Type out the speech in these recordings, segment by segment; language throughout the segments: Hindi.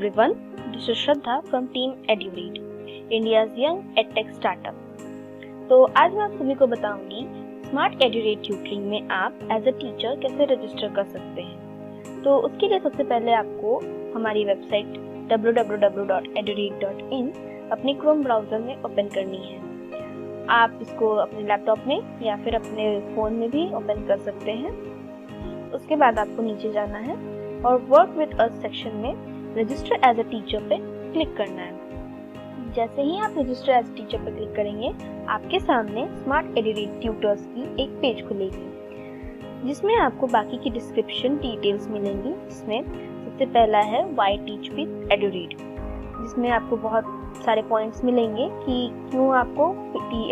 everyone, this is Shraddha from Team EduRead, India's young edtech startup. तो आज मैं आप सभी को बताऊंगी स्मार्ट एड्यूरेड ट्यूटरिंग में आप एज अ टीचर कैसे रजिस्टर कर सकते हैं। तो उसके लिए सबसे पहले आपको हमारी वेबसाइट www.eduread.in अपने क्रोम ब्राउज़र में ओपन करनी है। आप इसको अपने लैपटॉप में या फिर अपने फ़ोन में भी ओपन कर सकते हैं। उसके बाद आपको नीचे जाना है और वर्क विद अस सेक्शन में रजिस्टर एज अ टीचर पे क्लिक करना है। जैसे ही आप रजिस्टर एज अ टीचर पे क्लिक करेंगे, आपके सामने स्मार्ट एड्यूरेड ट्यूटर्स की एक पेज खुलेगी जिसमें आपको बाकी की डिस्क्रिप्शन डिटेल्स मिलेंगी। जिसमें सबसे पहला है व्हाई टीच विद एड्यूरेड, जिसमें आपको बहुत सारे पॉइंट्स मिलेंगे कि क्यों आपको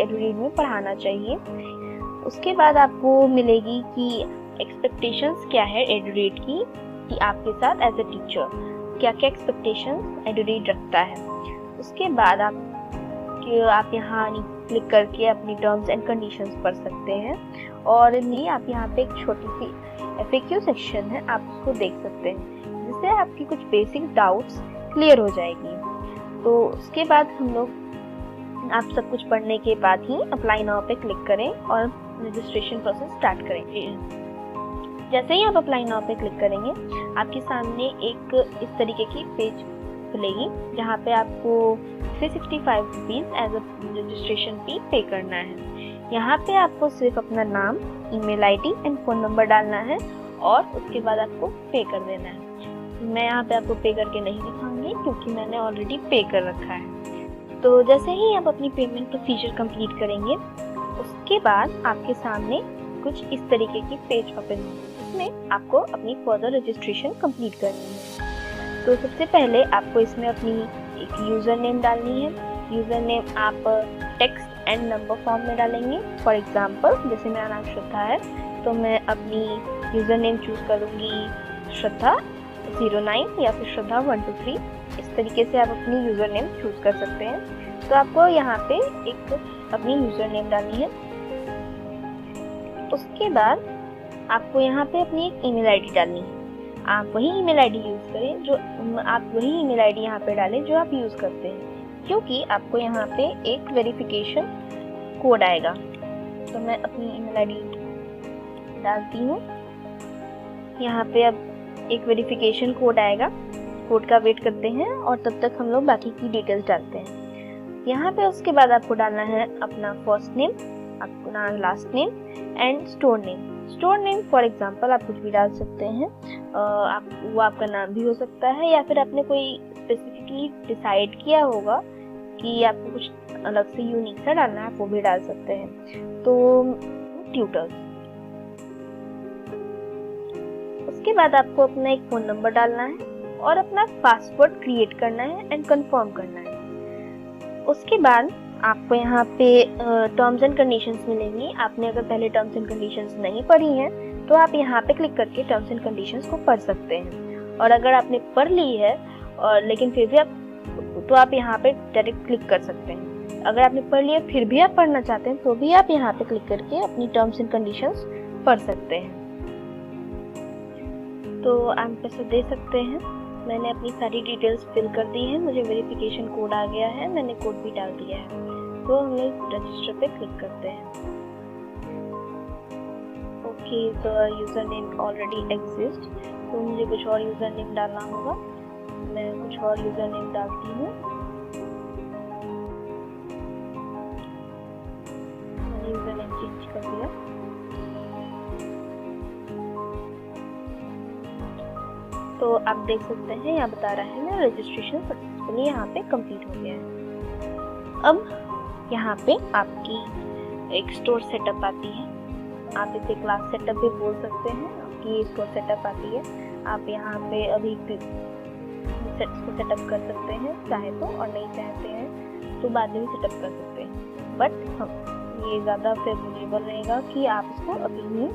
एड्यूरेड में पढ़ाना चाहिए। उसके बाद आपको मिलेगी कि एक्सपेक्टेशंस क्या है एड्यूरेड की, कि आपके साथ एज अ टीचर क्या क्या एक्सपेक्टेशंस एड्यूरेड रखता है। उसके बाद आप यहाँ क्लिक करके अपनी टर्म्स एंड कंडीशंस पढ़ सकते हैं और नहीं आप यहाँ पे एक छोटी सी FAQ सेक्शन है, आप उसको देख सकते हैं जिससे आपकी कुछ बेसिक डाउट्स क्लियर हो जाएगी। तो उसके बाद हम लोग आप सब कुछ पढ़ने के बाद ही अप्लाई नाउ पे क्लिक करें और रजिस्ट्रेशन प्रोसेस स्टार्ट करेंगे। जैसे ही आप अप्लाई नाउ पे क्लिक करेंगे, आपके सामने एक इस तरीके की पेज खुलेगी जहाँ पे आपको 365 rupees as a registration fee pay करना है। यहाँ पे आपको सिर्फ अपना नाम, email ID and phone number डालना है और उसके बाद आपको पे कर देना है। मैं यहाँ पे आपको पे करके नहीं दिखाऊंगी क्योंकि मैंने ऑलरेडी पे कर रखा है। तो जैसे ही आप अपनी पेमेंट प्रोसीजर कंप्लीट करेंगे, उसके बाद आपके सामने कुछ इस तरीके की पेज ओपन होगी जिसमें आपको अपनी फर्दर रजिस्ट्रेशन कंप्लीट करनी है। तो सबसे पहले आपको इसमें अपनी एक यूज़र नेम डालनी है। यूज़र नेम आप टेक्स्ट एंड नंबर फॉर्म में डालेंगे। फॉर एग्जांपल जैसे मेरा नाम श्रद्धा है तो मैं अपनी यूज़र नेम चूज़ करूँगी श्रद्धा 09 या फिर श्रद्धा 123। इस तरीके से आप अपनी यूज़र नेम चूज़ कर सकते हैं। तो आपको यहाँ पे एक अपनी यूज़र नेम डालनी है। उसके बाद आपको यहाँ पे अपनी एक ईमेल आईडी डालनी है। आप वही ईमेल आईडी यूज़ करें जो आप वही ईमेल आईडी यहाँ पे डालें जो आप यूज़ करते हैं, क्योंकि आपको यहाँ पे एक वेरिफिकेशन कोड आएगा। तो मैं अपनी ईमेल आईडी डालती हूँ। यहाँ पे अब एक वेरिफिकेशन कोड आएगा, कोड का वेट करते हैं और तब तक हम लोग बाकी की डिटेल्स डालते हैं। यहाँ पे उसके बाद आपको डालना है अपना फर्स्ट नेम, अपना last name and store name. Store name for example आप कुछ भी डाल सकते हैं। वो आपका नाम भी हो सकता है या फिर आपने कोई स्पेसिफिकली डिसाइड किया होगा कि आपको कुछ अलग से यूनिक सा डालना है, आप वो भी डाल सकते हैं। तो ट्यूटर्स। उसके बाद आपको अपना एक फ़ोन नंबर डालना है और अपना पासवर्ड क्रिएट करना है एंड कंफर्म करना है। उसके बाद आपको यहाँ पे टर्म्स एंड कंडीशंस मिलेंगी। आपने अगर पहले टर्म्स एंड कंडीशंस नहीं पढ़ी हैं तो आप यहाँ पे क्लिक करके टर्म्स एंड कंडीशंस को पढ़ सकते हैं। और अगर आपने पढ़ ली है और लेकिन फिर भी आप यहाँ पे डायरेक्ट क्लिक कर सकते हैं। अगर आपने पढ़ लिया फिर भी आप पढ़ना चाहते हैं तो भी आप यहाँ पे क्लिक करके अपनी टर्म्स एंड कंडीशंस पढ़ सकते हैं। तो आप पैसे दे सकते हैं। मैंने अपनी सारी डिटेल्स फिल कर दी है, मुझे वेरिफिकेशन कोड आ गया है, मैंने कोड भी डाल दिया है। तो हम लोग रजिस्टर पे क्लिक करते हैं। ओके, तो यूज़र नेम ऑलरेडी एग्जिस्ट, तो मुझे कुछ और यूज़र नेम डालना होगा। मैं कुछ और यूज़र नेम डालती हूँ। मैंने यूज़र नेम चेंज कर दिया। तो आप देख सकते हैं यहाँ बता रहा है मेरा रजिस्ट्रेशन सक्सेसफुली यहाँ पे कंप्लीट हो गया है। अब यहाँ पे आपकी एक स्टोर सेटअप आती है। आप इसे क्लास सेटअप भी बोल सकते हैं। आपकी स्टोर सेटअप आती है, आप यहाँ पे अभी इसको सेटअप कर सकते हैं चाहे तो, और नहीं चाहते हैं तो बाद में भी सेटअप कर सकते हैं। बट ये ज़्यादा फेवरेबल रहेगा कि आप इसको अभी ही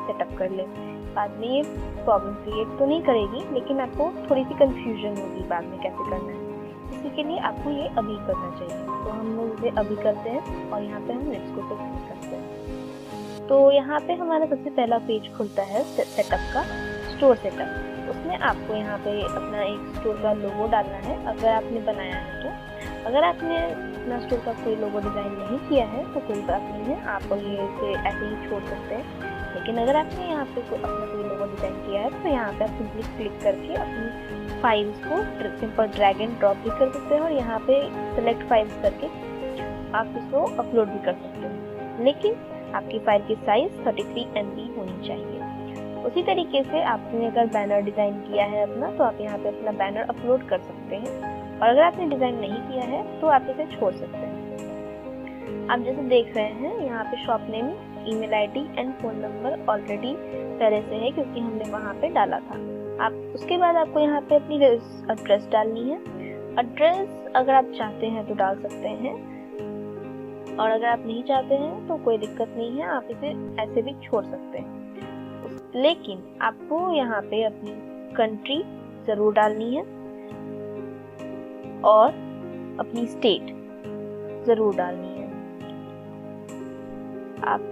सेटअप कर लें। बाद में ये प्रॉब्लम क्रिएट तो नहीं करेगी, लेकिन आपको थोड़ी सी कंफ्यूजन होगी बाद में कैसे करना है। इसी के लिए आपको ये अभी करना चाहिए। तो हम लोग इसे अभी करते हैं और यहाँ पे हम नेक्स्ट को क्लिक करते हैं। तो यहाँ पे हमारा सबसे पहला पेज खुलता है सेटअप का, स्टोर सेटअप। उसमें में आपको यहाँ पे अपना एक स्टोर का लोगो डालना है, अगर आपने बनाया है तो। अगर आपने अपना स्टोर का कोई लोगो डिज़ाइन नहीं किया है तो कोई बात नहीं है, आप ये इसे ऐसे ही छोड़ सकते हैं। लेकिन अगर आपने यहाँ पे अपना कोई लोगो डिज़ाइन किया है तो यहाँ पे आप सिंपली क्लिक करके अपनी फाइल्स को सिंपल ड्रैग एंड ड्रॉप भी कर सकते हैं, और यहाँ पे सेलेक्ट फाइल्स करके आप इसको अपलोड भी कर सकते हैं। लेकिन आपकी फाइल की साइज़ 33 MB होनी चाहिए। उसी तरीके से आपने अगर बैनर डिज़ाइन किया है अपना, तो आप यहाँ पे अपना बैनर अपलोड कर सकते हैं, और अगर आपने डिज़ाइन नहीं किया है तो आप इसे छोड़ सकते हैं। आप जैसे देख रहे हैं यहाँ पे shop name, email ID and phone number already पहले से है क्योंकि हमने वहाँ पे डाला था। आप उसके बाद आपको यहाँ पे अपनी एड्रेस डालनी है। एड्रेस अगर आप चाहते हैं तो डाल सकते हैं, और अगर आप नहीं चाहते हैं तो कोई दिक्कत नहीं है, आप इसे ऐसे भी छोड़ सकते हैं। लेकिन आपको यहाँ पे अपनी कंट्री ज़रूर डालनी है और अपनी स्टेट ज़रूर डालनी है। आप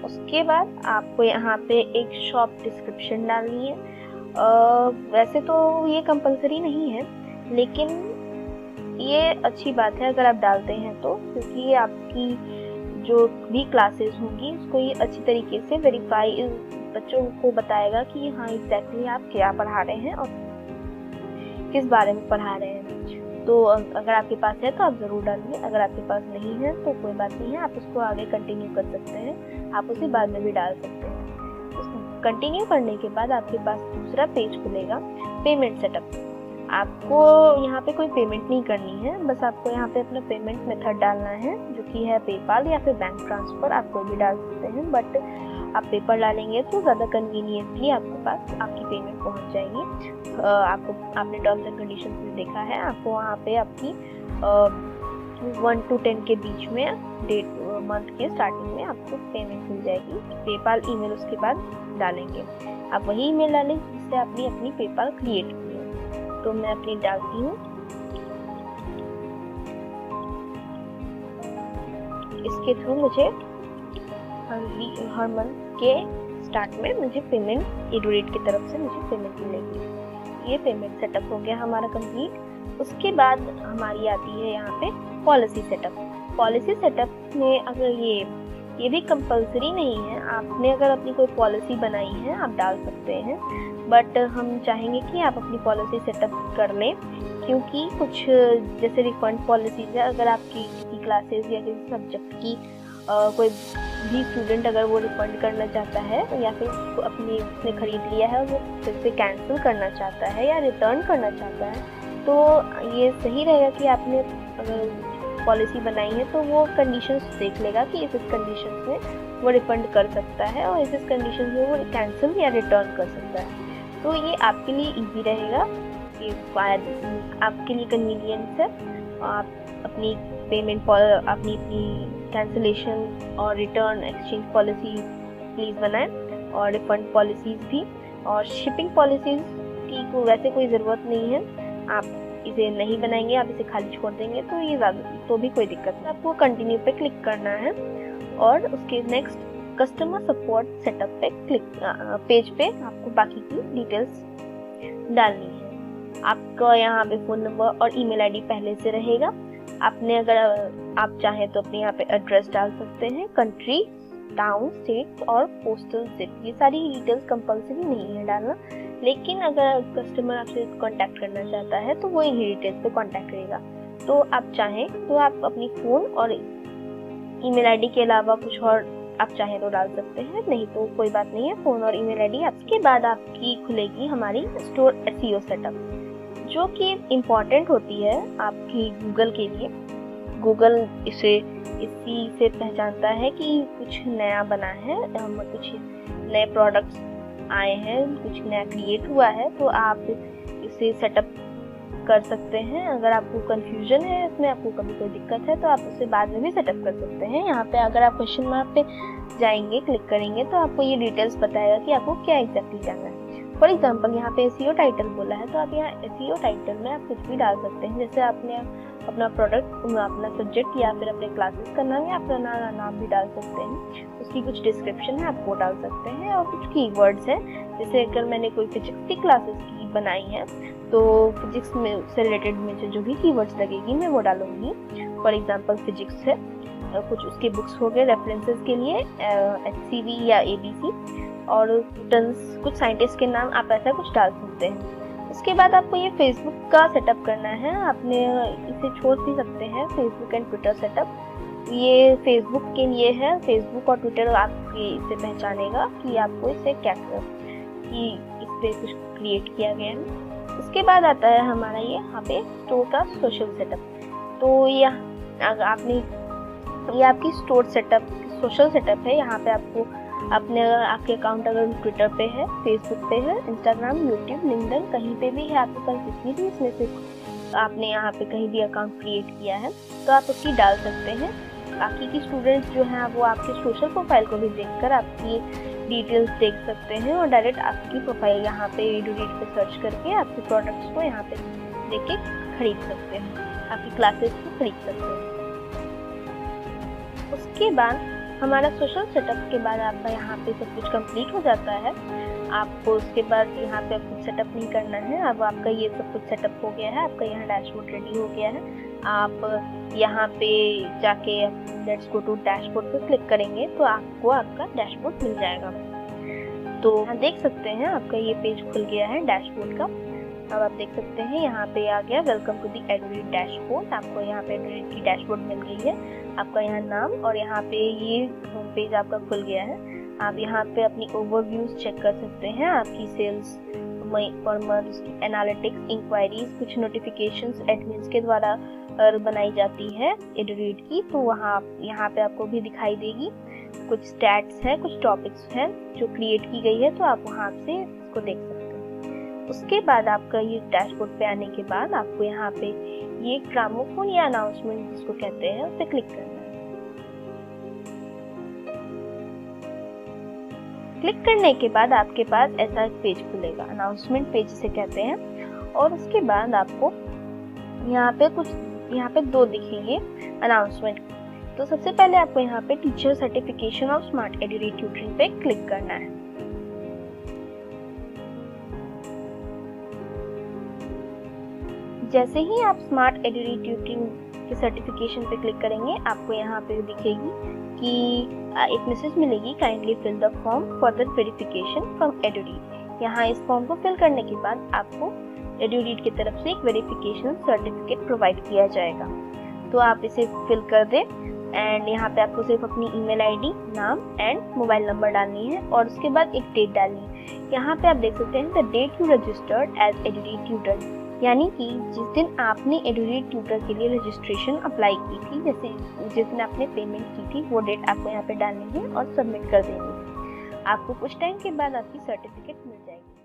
उसके बाद आपको यहाँ पे एक शॉप डिस्क्रिप्शन डालनी है। वैसे तो ये कंपलसरी नहीं है, लेकिन ये अच्छी बात है अगर आप डालते हैं तो, क्योंकि ये आपकी जो भी क्लासेस होंगी उसको ये अच्छी तरीके से वेरीफाई बच्चों को बताएगा कि हाँ एग्जैक्टली आप क्या पढ़ा रहे हैं और किस बारे में पढ़ा रहे हैं। तो अगर आपके पास है तो आप ज़रूर डालिए, अगर आपके पास नहीं है तो कोई बात नहीं है, आप उसको आगे कंटिन्यू कर सकते हैं, आप उसे बाद में भी डाल सकते हैं। कंटिन्यू करने के बाद आपके पास दूसरा पेज खुलेगा, पेमेंट सेटअप। आपको यहाँ पे कोई पेमेंट नहीं करनी है, बस आपको यहाँ पे अपना पेमेंट मेथड डालना है, जो कि है पेपाल या फिर बैंक ट्रांसफ़र, आप कोई भी डाल सकते हैं। बट आप पेपर डालेंगे तो ज़्यादा कन्वीनियंटली आपके पास आपकी पेमेंट पहुँच जाएगी। आपने टर्म्स एंड कंडीशंस में देखा है, आपको वहाँ पे आपकी 1 to 10 के बीच में मंथ के स्टार्टिंग में आपको पेमेंट मिल जाएगी। पेपाल ईमेल उसके बाद डालेंगे, आप वही ईमेल डालें जिससे आपने अपनी पेपाल क्रिएट की है। तो मैं अपनी डालती हूँ। इसके थ्रू मुझे हर मंथ के स्टार्ट में मुझे पेमेंट एडोरेट की तरफ से मुझे पेमेंट मिलेगी। ये पेमेंट सेटअप हो गया हमारा कंप्लीट। उसके बाद हमारी आती है यहाँ पे पॉलिसी सेटअप। पॉलिसी सेटअप में अगर ये भी कंपलसरी नहीं है, आपने अगर अपनी कोई पॉलिसी बनाई है आप डाल सकते हैं, बट हम चाहेंगे कि आप अपनी पॉलिसी सेटअप कर लें, क्योंकि कुछ जैसे रिफंड पॉलिसीज है, अगर आपकी किसी क्लासेस या किसी सब्जेक्ट की कोई भी स्टूडेंट अगर वो रिफंड करना चाहता है या फिर उसने खरीद लिया है और वो फिर से कैंसिल करना चाहता है या रिटर्न करना चाहता है, तो ये सही रहेगा कि आपने अगर पॉलिसी बनाई है तो वो कंडीशंस देख लेगा कि इस कंडीशंस में वो रिफंड कर सकता है और इस कंडीशंस में वो कैंसिल या रिटर्न कर सकता है। तो ये आपके लिए इजी रहेगा, ये आपके लिए कन्वीनियंस है। आप अपनी पेमेंट अपनी कैंसिलेशन और रिटर्न एक्सचेंज पॉलिसी प्लीज़ बनाएं, और रिफंड पॉलिसीज़ भी। और शिपिंग पॉलिसीज़ की वैसे कोई ज़रूरत नहीं है, आप इसे नहीं बनाएंगे, आप इसे खाली छोड़ देंगे तो ये तो भी कोई दिक्कत नहीं। आपको कंटिन्यू पे क्लिक करना है और उसके नेक्स्ट कस्टमर सपोर्ट सेटअप पे पेज पे आपको बाकी की डिटेल्स डालनी है। आपका यहाँ पे फ़ोन नंबर और ईमेल आईडी पहले से रहेगा। आपने अगर आप चाहें तो अपने यहाँ पे एड्रेस डाल सकते हैं, कंट्री, टाउन, स्टेट और पोस्टल जिप। ये सारी डिटेल्स कंपलसरी नहीं है डालना, लेकिन अगर कस्टमर आपसे कांटेक्ट करना चाहता है तो वो इन्हीं डिटेल्स पे कांटेक्ट करेगा। तो आप चाहें तो आप अपनी फ़ोन और ईमेल आईडी के अलावा कुछ और आप चाहें तो डाल सकते हैं, नहीं तो कोई बात नहीं है, फ़ोन और ईमेल आईडी। इसके बाद आपकी खुलेगी हमारी स्टोर एसईओ सेटअप, जो कि इम्पॉर्टेंट होती है आपकी गूगल के लिए। गूगल इसी से पहचानता है कि कुछ नया बना है, हम कुछ नए प्रोडक्ट्स आए हैं, कुछ नया क्रिएट हुआ है, तो आप इसे सेटअप कर सकते हैं। अगर आपको कंफ्यूजन है इसमें, आपको कभी कोई दिक्कत है, तो आप उसे बाद में भी सेटअप कर सकते हैं। यहाँ पे अगर आप क्वेश्चन मार्क पे जाएंगे, क्लिक करेंगे, तो आपको ये डिटेल्स बताएगा कि आपको क्या एग्जैक्टली जानना है। फॉर एग्जाम्पल यहाँ पे एसईओ टाइटल बोला है, तो आप यहाँ एसईओ टाइटल में आप कुछ भी डाल सकते हैं। जैसे आपने अपना प्रोडक्ट, अपना सब्जेक्ट या फिर अपने क्लासेस का नाम या अपना नाम भी डाल सकते हैं। उसकी कुछ डिस्क्रिप्शन है, आप वो डाल सकते हैं, और कुछ कीवर्ड्स हैं। जैसे अगर मैंने कोई फिजिक्स की क्लासेस की बनाई है तो फिजिक्स में से रिलेटेड मुझे जो भी कीवर्ड्स लगेगी मैं वो डालूंगी। फॉर एग्जांपल फिजिक्स है, कुछ उसके बुक्स हो गए रेफरेंसेस के लिए, HCV या ABC, और टन्स कुछ साइंटिस्ट के नाम, आप ऐसा कुछ डाल सकते हैं। उसके बाद आपको ये फेसबुक का सेटअप करना है। आपने इसे छोड़ भी सकते हैं, फेसबुक एंड ट्विटर सेटअप। ये फेसबुक के लिए है, फेसबुक और ट्विटर आपके इसे पहचानेगा कि आपको इसे क्या कि इस पे कुछ क्रिएट किया गया है। उसके बाद आता है हमारा ये यहाँ पे स्टोर का सोशल सेटअप। तो यह आपने ये आपकी स्टोर सेटअप सोशल सेटअप है। यहाँ पे आपको आपके अकाउंट अगर ट्विटर पे है, फेसबुक पे है, इंस्टाग्राम, यूट्यूब, लिंक्डइन, कहीं पे भी है आपके पास जितनी भी इसमें से आपने यहाँ पे कहीं भी अकाउंट क्रिएट किया है तो आप उसकी डाल सकते हैं। बाकी की स्टूडेंट्स जो हैं वो आपके सोशल प्रोफाइल को भी देखकर आपकी डिटेल्स देख सकते हैं और डायरेक्ट आपकी प्रोफाइल यहाँ पे एडुरीड पे सर्च करके आपके प्रोडक्ट्स को यहाँ पे देख के खरीद सकते हैं, आपकी क्लासेस को खरीद सकते हैं। उसके बाद हमारा सोशल सेटअप के बाद आपका यहाँ पे सब कुछ कंप्लीट हो जाता है। आपको उसके बाद यहाँ पे कुछ सेटअप नहीं करना है। अब आपका ये सब कुछ सेटअप हो गया है, आपका यहाँ डैशबोर्ड रेडी हो गया है। आप यहाँ पे जाके लेट्स गो टू डैशबोर्ड पे क्लिक करेंगे तो आपको आपका डैशबोर्ड मिल जाएगा। तो यहाँ देख सकते हैं आपका ये पेज खुल गया है डैशबोर्ड का। अब आप देख सकते हैं यहाँ पे आ गया वेलकम टू दी एडुरीड डैशबोर्ड। आपको यहाँ पे एडुरीड की डैशबोर्ड मिल गई है, आपका यहाँ नाम, और यहाँ पे ये होम पेज आपका खुल गया है। आप यहाँ पे अपनी ओवरव्यूज चेक कर सकते हैं, आपकी सेल्स पर मंथ, उसकी एनालिटिक्स, इंक्वायरीज, कुछ नोटिफिकेशंस एडमिन्स के द्वारा बनाई जाती है एडुरीड की, तो वहाँ यहाँ पे आपको भी दिखाई देगी। कुछ स्टैट्स हैं, कुछ टॉपिक्स हैं जो क्रिएट की गई है, तो आप वहाँ से इसको देख सकते हैं। उसके बाद आपका ये डैशबोर्ड पे आने के बाद आपको यहाँ पे ये ग्रामोफोन या अनाउंसमेंट जिसको कहते हैं उस पर क्लिक करना है। क्लिक करने के बाद आपके पास ऐसा एक पेज खुलेगा, अनाउंसमेंट पेज जिसे कहते हैं। और उसके बाद आपको यहाँ पे दो दिखेंगे अनाउंसमेंट। तो सबसे पहले आपको यहाँ पे teacher certification of smart EduRead tutoring पे क्लिक करना है। जैसे ही आप स्मार्ट एडुरीड ट्यूटरिंग के सर्टिफिकेशन पे क्लिक करेंगे आपको यहाँ पे दिखेगी कि एक मैसेज मिलेगी, kindly fill the form for the verification from EduRead. यहाँ इस फॉर्म को फिल करने के बाद आपको एडुरीड की तरफ से एक वेरिफिकेशन सर्टिफिकेट प्रोवाइड किया जाएगा। तो आप इसे फिल कर दें एंड यहाँ पे आपको सिर्फ अपनी ईमेल आईडी, नाम एंड मोबाइल नंबर डालनी है और उसके बाद एक डेट डालनी है। यहाँ पे आप देख सकते हैं the date you registered as EduRead tutor, यानी कि जिस दिन आपने एडुरीड ट्यूटर के लिए रजिस्ट्रेशन अप्लाई की थी, जैसे जिस दिन आपने पेमेंट की थी वो डेट आपको यहाँ पे डालनी है और सबमिट कर देनी है। आपको कुछ टाइम के बाद आपकी सर्टिफिकेट मिल जाएगी।